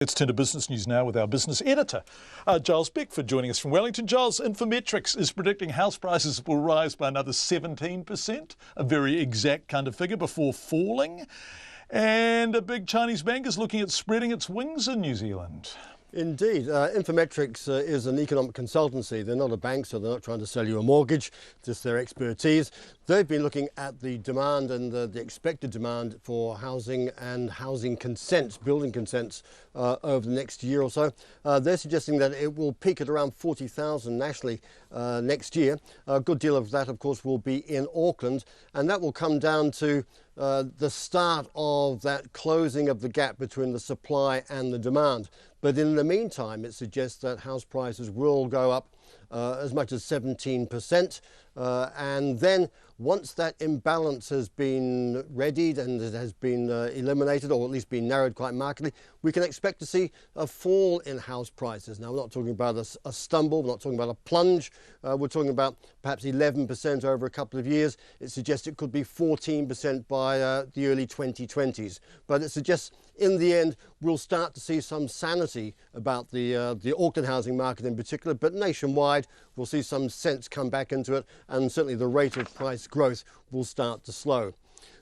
Let's turn to business news now with our business editor, Giles Beckford, joining us from Wellington. Giles, Infometrics is predicting house prices will rise by another 17%, a very exact kind of figure, before falling. And a big Chinese bank is looking at spreading its wings in New Zealand. Indeed. Infometrics is an economic consultancy. They're not a bank, so they're not trying to sell you a mortgage, just their expertise. They've been looking at the demand and the expected demand for housing and housing consents, building consents over the next year or so. They're suggesting that it will peak at around 40,000 nationally next year. A good deal of that, of course, will be in Auckland, and that will come down to the start of that closing of the gap between the supply and the demand. But in the meantime, it suggests that house prices will go up as much as 17%. And then once that imbalance has been readied and it has been eliminated, or at least been narrowed quite markedly, we can expect to see a fall in house prices. Now, we're not talking about a stumble, we're not talking about a plunge. We're talking about perhaps 11% over a couple of years. It suggests it could be 14% by the early 2020s. But it suggests in the end, we'll start to see some sanity about the Auckland housing market in particular, but nationwide, we'll see some sense come back into it, and certainly the rate of price growth will start to slow.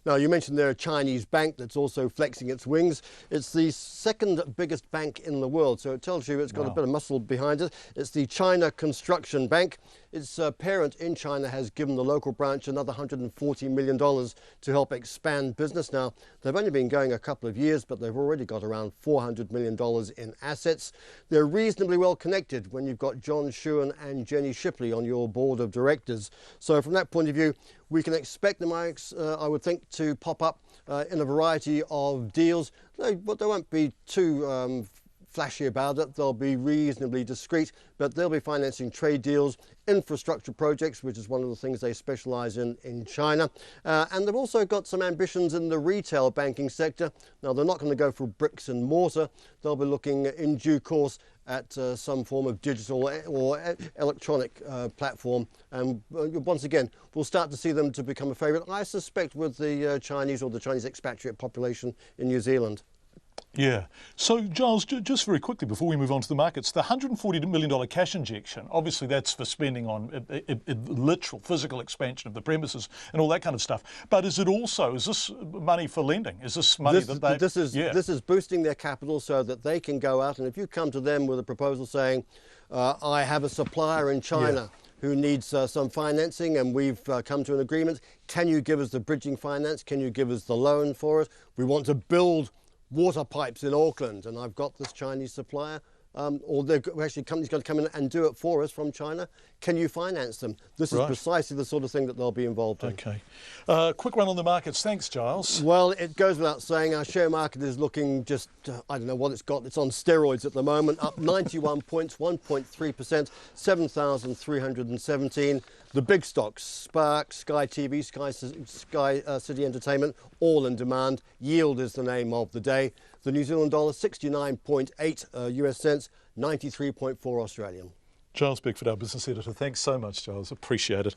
Now, you mentioned they're a Chinese bank that's also flexing its wings. It's the second biggest bank in the world, so it tells you it's got a bit of muscle behind it. It's the China Construction Bank. Its parent in China has given the local branch another $140 million to help expand business. Now, they've only been going a couple of years, but they've already got around $400 million in assets. They're reasonably well connected when you've got John Shewan and Jenny Shipley on your board of directors. So from that point of view, we can expect them, I would think, to pop up in a variety of deals. But they won't be too flashy about it. They'll be reasonably discreet, but they'll be financing trade deals, infrastructure projects, which is one of the things they specialise in China. And they've also got some ambitions in the retail banking sector. Now, they're not going to go for bricks and mortar. They'll be looking in due course at some form of digital or electronic platform. And once again, we'll start to see them to become a favourite, I suspect, with the Chinese or the Chinese expatriate population in New Zealand. Yeah. So, Giles, just very quickly before we move on to the markets, the $140 million cash injection, obviously that's for spending on literal physical expansion of the premises and all that kind of stuff. But is this money for lending? Is this money This is boosting their capital so that they can go out, and if you come to them with a proposal saying, I have a supplier in China who needs some financing, and we've come to an agreement, can you give us the bridging finance? Can you give us the loan for it? We want to build water pipes in Auckland, and I've got this Chinese supplier, or actually company's going to come in and do it for us from China. Can you finance them? This is precisely the sort of thing that they'll be involved in. Okay. Quick run on the markets. Thanks, Giles. Well, it goes without saying our share market is looking just, I don't know what it's got. It's on steroids at the moment, up 91 points, 1.3%, 7,317. The big stocks, Spark, Sky TV, Sky City Entertainment, all in demand. Yield is the name of the day. The New Zealand dollar, 69.8 US cents, 93.4 Australian. Giles Beckford, our business editor. Thanks so much, Giles. Appreciate it.